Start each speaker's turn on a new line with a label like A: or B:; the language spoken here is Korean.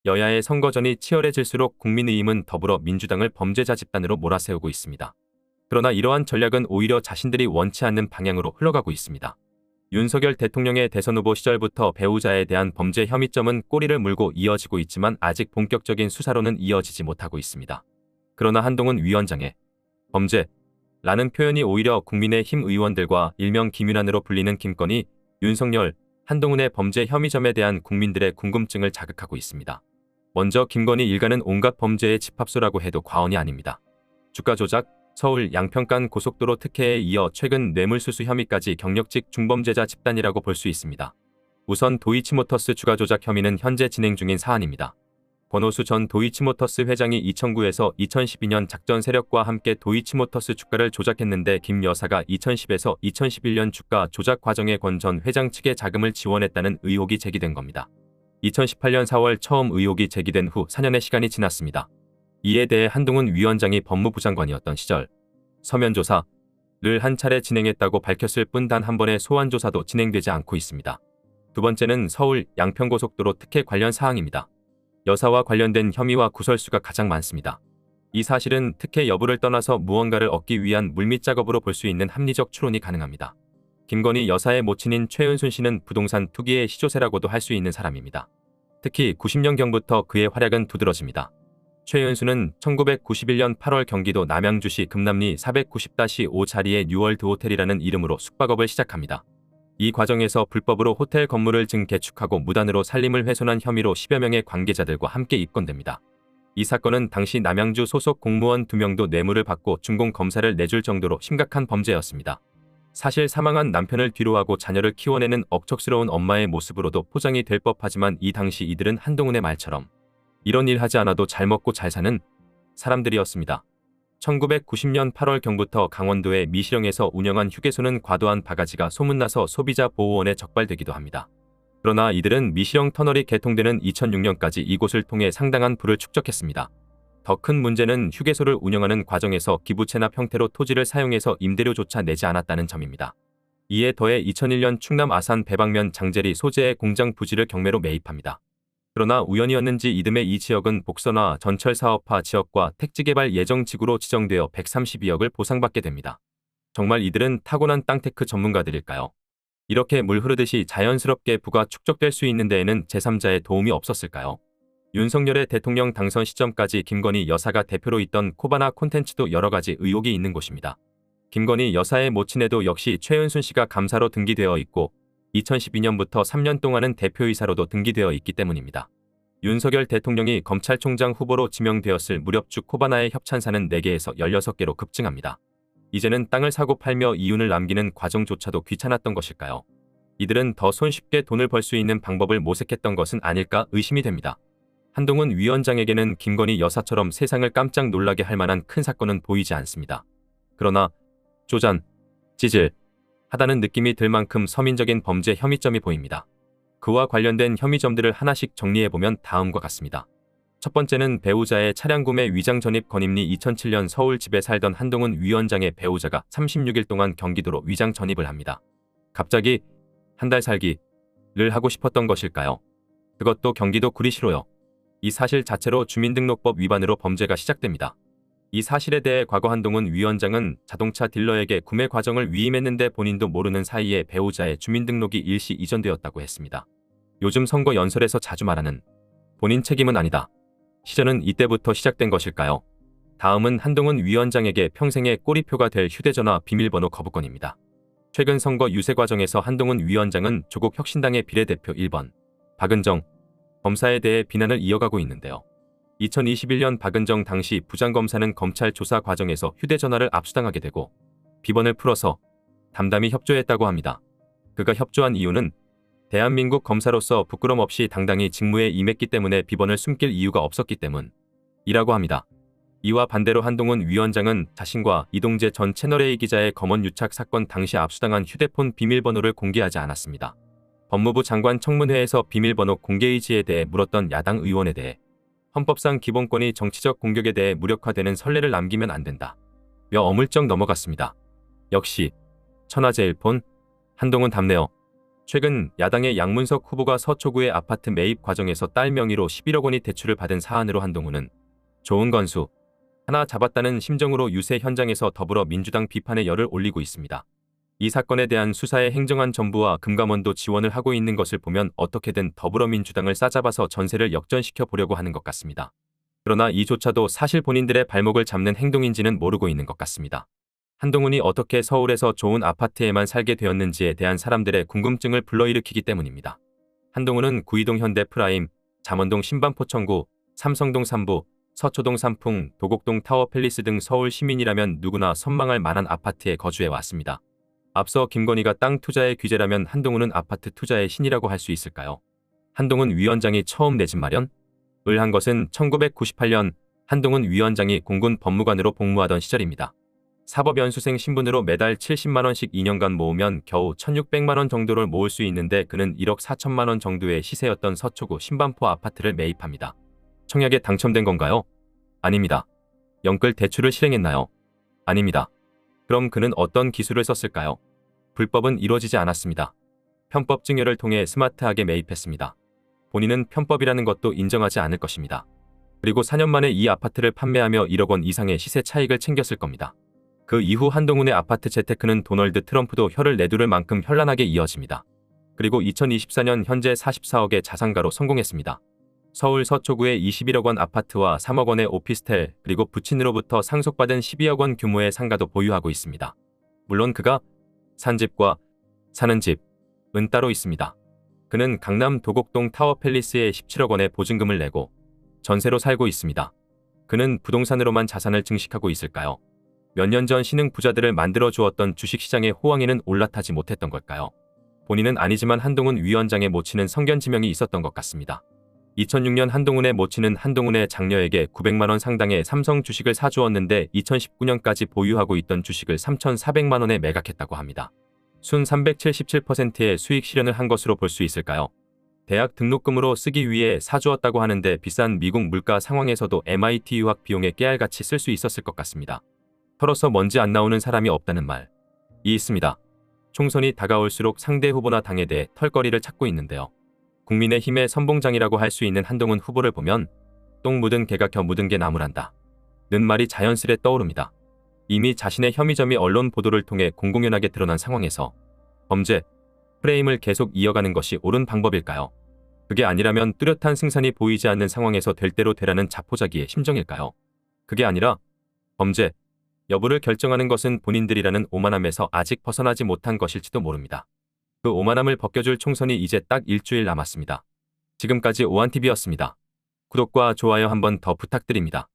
A: 여야의 선거전이 치열해질수록 국민의힘은 더불어 민주당을 범죄자 집단으로 몰아세우고 있습니다. 그러나 이러한 전략은 오히려 자신들이 원치 않는 방향으로 흘러가고 있습니다. 윤석열 대통령의 대선 후보 시절부터 배우자에 대한 범죄 혐의점은 꼬리를 물고 이어지고 있지만 아직 본격적인 수사로는 이어지지 못하고 있습니다. 그러나 한동훈 위원장의 범죄라는 표현이 오히려 국민의힘 의원들과 일명 김윤환으로 불리는 김건희, 윤석열, 한동훈의 범죄 혐의점에 대한 국민들의 궁금증을 자극하고 있습니다. 먼저 김건희 일가는 온갖 범죄의 집합소라고 해도 과언이 아닙니다. 주가 조작, 서울 양평간 고속도로 특혜에 이어 최근 뇌물수수 혐의까지 경력직 중범죄자 집단이라고 볼 수 있습니다. 우선 도이치모터스 주가 조작 혐의는 현재 진행 중인 사안입니다. 권오수 전 도이치모터스 회장이 2009에서 2012년 작전 세력과 함께 도이치모터스 주가를 조작했는데 김 여사가 2010에서 2011년 주가 조작 과정에 권 전 회장 측에 자금을 지원했다는 의혹이 제기된 겁니다. 2018년 4월 처음 의혹이 제기된 후 4년의 시간이 지났습니다. 이에 대해 한동훈 위원장이 법무부 장관이었던 시절 서면 조사를 한 차례 진행했다고 밝혔을 뿐 단 한 번의 소환 조사도 진행되지 않고 있습니다. 두 번째는 서울 양평고속도로 특혜 관련 사항입니다. 여사와 관련된 혐의와 구설수가 가장 많습니다. 이 사실은 특혜 여부를 떠나서 무언가를 얻기 위한 물밑 작업으로 볼 수 있는 합리적 추론이 가능합니다. 김건희 여사의 모친인 최은순 씨는 부동산 투기의 시조세라고도 할 수 있는 사람입니다. 특히 90년경부터 그의 활약은 두드러집니다. 최은수는 1991년 8월 경기도 남양주시 금남리 490-5 자리의 뉴월드 호텔이라는 이름으로 숙박업을 시작합니다. 이 과정에서 불법으로 호텔 건물을 증개축하고 무단으로 살림을 훼손한 혐의로 10여 명의 관계자들과 함께 입건됩니다. 이 사건은 당시 남양주 소속 공무원 2명도 뇌물을 받고 준공검사를 내줄 정도로 심각한 범죄였습니다. 사실 사망한 남편을 뒤로하고 자녀를 키워내는 억척스러운 엄마의 모습으로도 포장이 될 법하지만 이 당시 이들은 한동훈의 말처럼 이런 일 하지 않아도 잘 먹고 잘 사는 사람들이었습니다. 1990년 8월경부터 강원도의 미시령에서 운영한 휴게소는 과도한 바가지가 소문나서 소비자 보호원에 적발되기도 합니다. 그러나 이들은 미시령 터널이 개통되는 2006년까지 이곳을 통해 상당한 부를 축적했습니다. 더 큰 문제는 휴게소를 운영하는 과정에서 기부 체납 형태로 토지를 사용해서 임대료조차 내지 않았다는 점입니다. 이에 더해 2001년 충남 아산 배방면 장제리 소재의 공장 부지를 경매로 매입합니다. 그러나 우연이었는지 이듬해 이 지역은 복선화 전철 사업화 지역과 택지개발 예정지구로 지정되어 132억을 보상받게 됩니다. 정말 이들은 타고난 땅테크 전문가들일까요? 이렇게 물 흐르듯이 자연스럽게 부가 축적될 수 있는 데에는 제3자의 도움이 없었을까요? 윤석열의 대통령 당선 시점까지 김건희 여사가 대표로 있던 코바나 콘텐츠도 여러가지 의혹이 있는 곳입니다. 김건희 여사의 모친에도 역시 최은순 씨가 감사로 등기되어 있고 2012년부터 3년 동안은 대표이사로도 등기되어 있기 때문입니다. 윤석열 대통령이 검찰총장 후보로 지명되었을 무렵 주 코바나의 협찬사는 4개에서 16개로 급증합니다. 이제는 땅을 사고 팔며 이윤을 남기는 과정조차도 귀찮았던 것일까요? 이들은 더 손쉽게 돈을 벌 수 있는 방법을 모색했던 것은 아닐까 의심이 됩니다. 한동훈 위원장에게는 김건희 여사처럼 세상을 깜짝 놀라게 할 만한 큰 사건은 보이지 않습니다. 그러나 쪼잔, 찌질 하다는 느낌이 들 만큼 서민적인 범죄 혐의점이 보입니다. 그와 관련된 혐의점들을 하나씩 정리해보면 다음과 같습니다. 첫 번째는 배우자의 차량 구매 위장 전입 건입리. 2007년 서울 집에 살던 한동훈 위원장의 배우자가 36일 동안 경기도로 위장 전입을 합니다. 갑자기 한 달 살기를 하고 싶었던 것일까요? 그것도 경기도 구리시로요. 이 사실 자체로 주민등록법 위반으로 범죄가 시작됩니다. 이 사실에 대해 과거 한동훈 위원장은 자동차 딜러에게 구매 과정을 위임했는데 본인도 모르는 사이에 배우자의 주민등록이 일시 이전되었다고 했습니다. 요즘 선거 연설에서 자주 말하는 본인 책임은 아니다. 시전은 이때부터 시작된 것일까요? 다음은 한동훈 위원장에게 평생의 꼬리표가 될 휴대전화 비밀번호 거부건입니다. 최근 선거 유세 과정에서 한동훈 위원장은 조국 혁신당의 비례대표 1번 박은정 검사에 대해 비난을 이어가고 있는데요. 2021년 박은정 당시 부장검사는 검찰 조사 과정에서 휴대전화를 압수당하게 되고 비번을 풀어서 담담히 협조했다고 합니다. 그가 협조한 이유는 대한민국 검사로서 부끄럼 없이 당당히 직무에 임했기 때문에 비번을 숨길 이유가 없었기 때문이라고 합니다. 이와 반대로 한동훈 위원장은 자신과 이동재 전 채널A 기자의 검언 유착 사건 당시 압수당한 휴대폰 비밀번호를 공개하지 않았습니다. 법무부 장관 청문회에서 비밀번호 공개 의지에 대해 물었던 야당 의원에 대해 헌법상 기본권이 정치적 공격에 대해 무력화되는 선례를 남기면 안 된다. 며 어물쩍 넘어갔습니다. 역시 천하제일폰 한동훈 답네요. 최근 야당의 양문석 후보가 서초구의 아파트 매입 과정에서 딸 명의로 11억 원이 대출을 받은 사안으로 한동훈은 좋은 건수 하나 잡았다는 심정으로 유세 현장에서 더불어민주당 비판의 열을 올리고 있습니다. 이 사건에 대한 수사에 행정안 정부와 금감원도 지원을 하고 있는 것을 보면 어떻게든 더불어민주당을 싸잡아서 전세를 역전시켜 보려고 하는 것 같습니다. 그러나 이조차도 사실 본인들의 발목을 잡는 행동인지는 모르고 있는 것 같습니다. 한동훈이 어떻게 서울에서 좋은 아파트에만 살게 되었는지에 대한 사람들의 궁금증을 불러일으키기 때문입니다. 한동훈은 구이동 현대프라임, 잠원동 신반포 청구, 삼성동 3부, 서초동 삼풍, 도곡동 타워팰리스 등 서울 시민이라면 누구나 선망할 만한 아파트에 거주해 왔습니다. 앞서 김건희가 땅 투자의 귀재라면 한동훈은 아파트 투자의 신이라고 할 수 있을까요? 한동훈 위원장이 처음 내 집 마련을 한 것은 1998년 한동훈 위원장이 공군 법무관으로 복무하던 시절입니다. 사법연수생 신분으로 매달 70만 원씩 2년간 모으면 겨우 1,600만 원 정도를 모을 수 있는데 그는 1억 4천만 원 정도의 시세였던 서초구 신반포 아파트를 매입합니다. 청약에 당첨된 건가요? 아닙니다. 영끌 대출을 실행했나요? 아닙니다. 그럼 그는 어떤 기술을 썼을까요? 불법은 이루어지지 않았습니다. 편법 증여를 통해 스마트하게 매입했습니다. 본인은 편법이라는 것도 인정하지 않을 것입니다. 그리고 4년 만에 이 아파트를 판매하며 1억 원 이상의 시세 차익을 챙겼을 겁니다. 그 이후 한동훈의 아파트 재테크는 도널드 트럼프도 혀를 내두를 만큼 현란하게 이어집니다. 그리고 2024년 현재 44억의 자산가로 성공했습니다. 서울 서초구의 21억 원 아파트와 3억 원의 오피스텔 그리고 부친으로부터 상속받은 12억 원 규모의 상가도 보유하고 있습니다. 물론 그가 산 집과 사는 집은 따로 있습니다. 그는 강남 도곡동 타워팰리스에 17억 원의 보증금을 내고 전세로 살고 있습니다. 그는 부동산으로만 자산을 증식하고 있을까요? 몇 년 전 신흥 부자들을 만들어 주었던 주식시장의 호황에는 올라타지 못했던 걸까요? 본인은 아니지만 한동훈 위원장의 모친은 성견지명이 있었던 것 같습니다. 2006년 한동훈의 모친은 한동훈의 장녀에게 900만 원 상당의 삼성 주식을 사주었는데 2019년까지 보유하고 있던 주식을 3,400만 원에 매각했다고 합니다. 순 377%의 수익 실현을 한 것으로 볼 수 있을까요? 대학 등록금으로 쓰기 위해 사주었다고 하는데 비싼 미국 물가 상황에서도 MIT 유학 비용에 깨알같이 쓸 수 있었을 것 같습니다. 털어서 먼지 안 나오는 사람이 없다는 말이 있습니다. 총선이 다가올수록 상대 후보나 당에 대해 털거리를 찾고 있는데요. 국민의힘의 선봉장이라고 할 수 있는 한동훈 후보를 보면 똥 묻은 개가 겨 묻은 게 나무란다 는 말이 자연스레 떠오릅니다. 이미 자신의 혐의점이 언론 보도를 통해 공공연하게 드러난 상황에서 범죄 프레임을 계속 이어가는 것이 옳은 방법일까요? 그게 아니라면 뚜렷한 승산이 보이지 않는 상황에서 될 대로 되라는 자포자기의 심정일까요? 그게 아니라 범죄 여부를 결정하는 것은 본인들이라는 오만함에서 아직 벗어나지 못한 것일지도 모릅니다. 그 오만함을 벗겨줄 총선이 이제 딱 일주일 남았습니다. 지금까지 오한TV였습니다. 구독과 좋아요 한번 더 부탁드립니다.